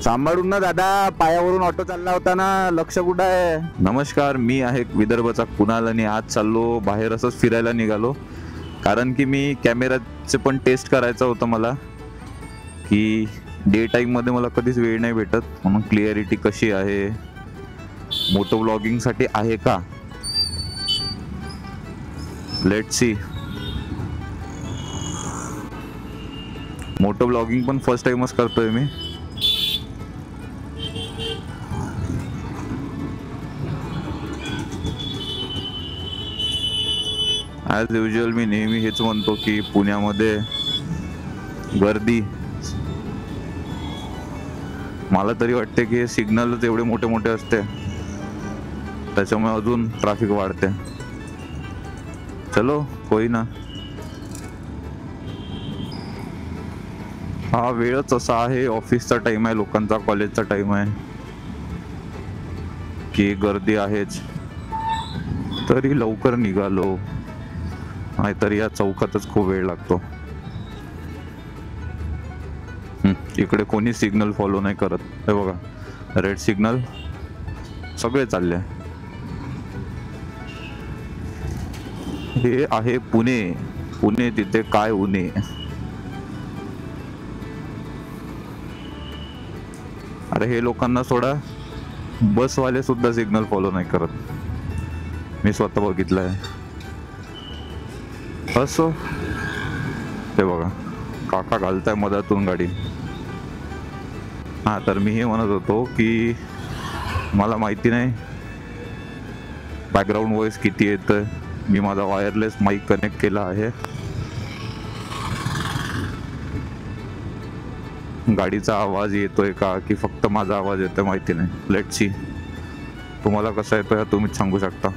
सांभाळून ना दादा, पायावरून ऑटो चालला होता ना, लक्ष कुठं आहे? नमस्कार, मी आहे विदर्भचा कुणाल आणि आज चाललो बाहेर, असंच फिरायला निघालो. कारण की मी कॅमेराचे पण टेस्ट करायचं होतं मला, की डे टाईममध्ये मला कधीच वेळ नाही भेटत, म्हणून क्लिअरिटी कशी आहे, मोटो ब्लॉगिंगसाठी आहे का, लेट्स सी. मोटो ब्लॉगिंग पण फर्स्ट टाइमच करतोय मी. ॲज युजल मी नेहमी हेच म्हणतो की पुण्यामध्ये गर्दी, मला तरी वाटते की सिग्नलच एवढे मोठे मोठे असते, त्याच्यामुळे अजून ट्रॅफिक वाढते. चलो कोई ना, हा वेळच असा आहे, ऑफिसचा टाइम आहे, लोकांचा कॉलेजचा टाइम आहे, की गर्दी आहेच. तरी लवकर निघालो, नाहीतर या चौकातच खूप वेळ लागतो. इकडे कोणी सिग्नल फॉलो नाही करत. हे बघा, रेड सिग्नल, सगळे चालले. हे आहे पुणे. पुणे तिथे काय उणे. अरे हे लोकांना सोडा, बसवाले सुद्धा सिग्नल फॉलो नाही करत, मी स्वतः बघितलंय. असो, ते बघा काका घालताय मधातून गाडी. हा, तर मी हे म्हणत होतो की मला माहिती नाही बॅकग्राऊंड व्हॉइस किती येतं. मी माझा वायरलेस माईक कनेक्ट केला आहे. गाडीचा आवाज येतोय का की फक्त माझा आवाज येतोय माहिती नाही. Let's see. तुम्हाला कसा येतोय तुम्हीच सांगू शकता.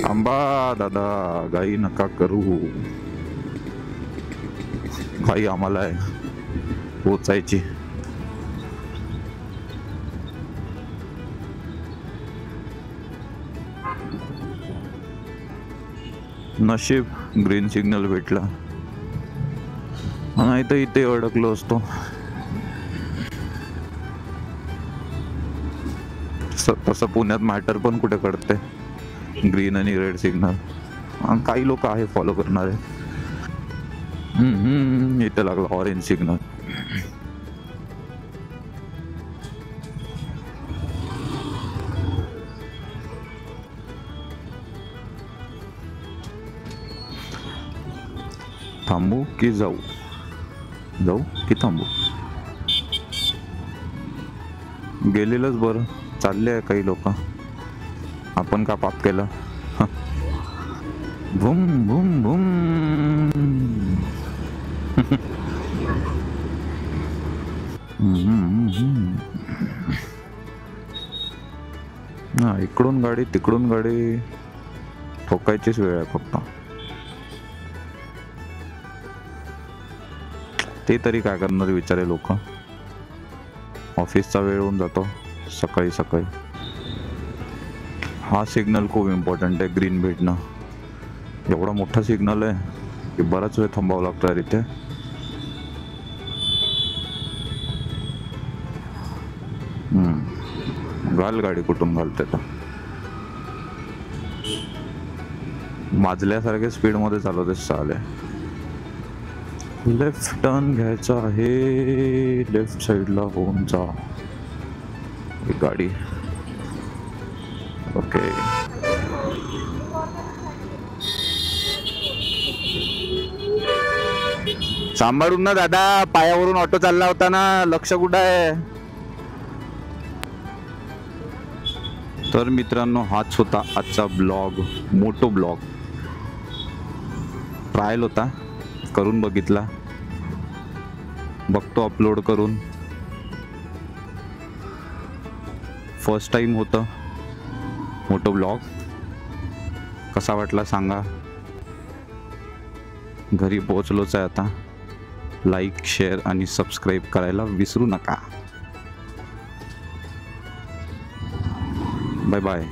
आंबा दादा, घाई नका करू, घाई आम्हाला आहे पोचायची. नशीब ग्रीन सिग्नल भेटला, नाही तर इथे अडकलो असतो. तसं पुण्यात मॅटर पण कुठे कळते ग्रीन आणि रेड सिग्नल. काही लोक आहे फॉलो करणारे. इथे लागला ऑरेंज सिग्नल. थांबू की जाऊ, जाऊ की थांबू? गेलेलंच बरं. चालले आहे काही लोक, आपण का पाप केलं? भूम भूम भूम. हा, इकडून गाडी तिकडून गाडी, ठोकायचीच वेळ आहे फक्त. ते तरी काय करणार विचारे लोक. ऑफिसचा वेळ होऊन जातो सकाळी सकाळी. हा सिग्नल खूप इम्पॉर्टंट आहे, ग्रीन भेटणं. एवढा मोठा सिग्नल आहे की बराच वेळ थांबावं लागतं यार इथे. घाल गाडी कुठून घालते तर. माजल्यासारखे स्पीड मध्ये चालवते साले. लेफ्ट टर्न घ्यायचा आहे, लेफ्ट साइडला होऊन जा गाडी. ओके, सांभाळून ना दादा, पायावरून ऑटो चालला होता ना, लक्ष कुठं आहे? तर मित्रांनो, हाच होता आजचा ब्लॉग, मोटो ब्लॉग. ट्रायल होता, करून बघितला, बघतो अपलोड करून. फर्स्ट टाइम होतं मोटो ब्लॉग. कसा वाटला सांगा. घरी पोहोचलोच आहे आता. लाईक, शेअर आणि सबस्क्राईब करायला विसरू नका. Bye bye.